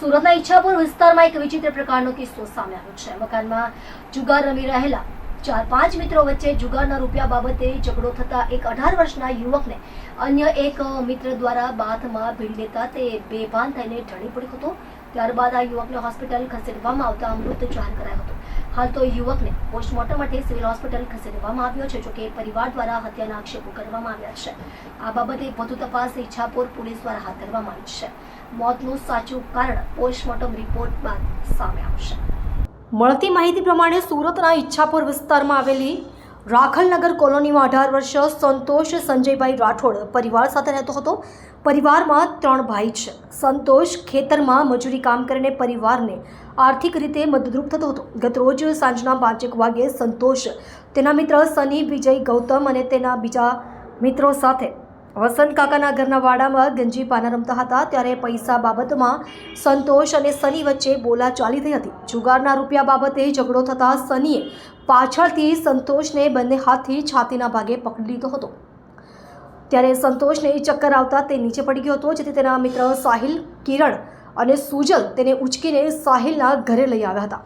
સુરતના ઈચ્છાપુર વિસ્તારમાં એક વિચિત્ર પ્રકારનો કિસ્સો સામે આવ્યો છે। મકાનમાં જુગાર રમી રહેલા 4-5 મિત્રો વચ્ચે જુગારના રૂપિયા બાબતે ઝઘડો થતા એક 18 વર્ષના યુવકને અન્ય એક મિત્ર દ્વારા બાથમાં ભીડી લેતા તે બેભાન થઈને ઢળી પડ્યો હતો। ત્યારબાદ આ યુવકને હોસ્પિટલ ખસેડવામાં આવતા મૃત જાહેર કરાયો હતો। હાલ તો યુવકને પોસ્ટમોર્ટમ માટે સિવિલ હોસ્પિટલ ખસેડવામાં આવ્યો છે, જોકે પરિવાર દ્વારા હત્યાના આક્ષેપો કરવામાં આવ્યા છે। આ બાબતે વધુ તપાસ ઈચ્છાપુર પોલીસ દ્વારા હાથ ધરવામાં આવી છે। મોતનું સાચું કારણ પોસ્ટમોર્ટમ રિપોર્ટ બાદ સામે આવશે। મળતી માહિતી પ્રમાણે સુરતના ઈચ્છાપુર વિસ્તારમાં આવેલી રાખલનગર કોલોનીમાં 18 વર્ષીય સંતોષ સંજયભાઈ રાઠોડ પરિવાર સાથે રહેતો હતો। પરિવારમાં 3 ભાઈ છે। સંતોષ ખેતરમાં મજૂરી કામ કરીને પરિવારને આર્થિક રીતે મદદરૂપ થતો હતો। ગતરોજ સાંજના 5 વાગ્યે સંતોષ તેના મિત્ર સની વિજય ગૌતમ અને તેના બીજા મિત્રો સાથે વસંત કાકાના ઘરના વાડામાં ગંજી પાના રમતા હતા। ત્યારે પૈસા બાબતમાં સંતોષ અને સની વચ્ચે બોલાચાલી થઈ હતી। જુગારના રૂપિયા બાબતે ઝઘડો થતાં સનીએ પાછળથી સંતોષને બંને હાથથી છાતીના ભાગે પકડી લીધો હતો। ત્યારે સંતોષને ચક્કર આવતા તે નીચે પડી ગયો હતો, જેથી તેના મિત્ર સાહિલ, કિરણ અને સુજલ તેને ઉચકીને સાહિલના ઘરે લઈ આવ્યા હતા।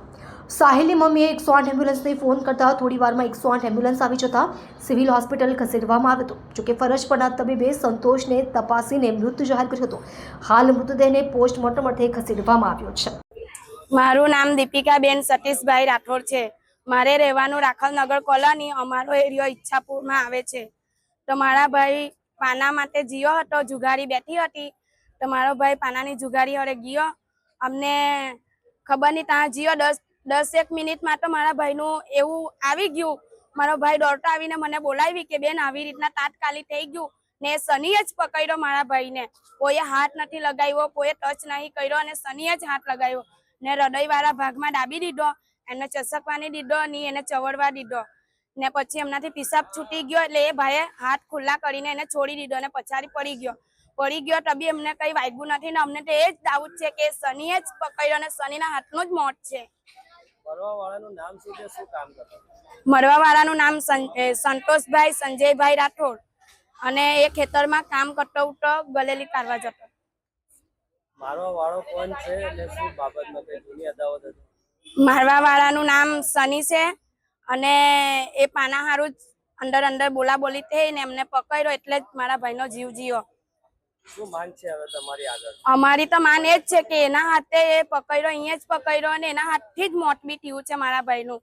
સાહિલની મમ્મીએ 108 એમ્બ્યુલન્સને ફોન કરતા થોડીવારમાં 108 એમ્બ્યુલન્સ આવી જતા સિવિલ હોસ્પિટલ ખસેડવામાં આવ્યો હતો। જોકે ફરજ પરના તબીબે સંતોષને તપાસીને મૃત જાહેર કર્યો હતો। હાલ મૃતદેહને પોસ્ટમોર્ટમ માટે ખસેડવામાં આવ્યો છે। મારું નામ દીપિકાબેન સતીશભાઈ રાઠોડ છે। મારે રહેવાનું રાખલનગર કોલોની, અમારો એરિયો ઈચ્છાપુરમાં આવે છે। તો મારા ભાઈ પાના માટે જીયો હતો, જુગારી બેઠી હતી તો મારો ભાઈ પાનાની જુગારી હરે ગયો। અમને ખબર નહીં, ત્યાં જીયો 10 મિનિટમાં તો મારા ભાઈનું એવું આવી ગયું। મારો ભાઈ દોડતો આવીને મને બોલાવી કે બેન આવી રીતના તાત્કાલિક થઈ ગયું ને સનીએ જ પકડ્યો મારા ભાઈને। કોઈએ હાથ નથી લગાવ્યો, કોઈએ ટચ નહીં કર્યો અને સનીએ જ હાથ લગાવ્યો ને હૃદયવાળા ભાગમાં દાબી દીધો, એને ચસકવાની દીધો ની એને ચવડવા દીધો ને પછી એમનાથી પિશાબ છૂટી ગયો એટલે એ ભાઈએ હાથ ખુલ્લા કરીને એને છોડી દીધો અને પછાડી પડી ગયો તો બી અમને કઈ વાગ્યું નથી ને અમને તો એ જ ડાઉટ છે કે સનીએ જ પકડ્યો અને સનીના હાથનું જ મોત છે। મરવાવાળાનું નામ સંતોષભાઈ સંજયભાઈ રાઠોડ અને એ ખેતરમાં કામ કરતો હતો, ગલેલી કાઢવા જતો। મારવાવાળાનું નામ સની છે અને એ પાના હારું જ અંદર બોલાબોલી થઈ ને એમને પકડ્યો એટલે જ મારા ભાઈનો જીવ જીયો। અમારી તો માન એ જ છે કે એના હાથે એ પકડ્યો, અહીંયા જ પકડ્યો અને એના હાથથી જ મોત બી થયું છે મારા ભાઈનું।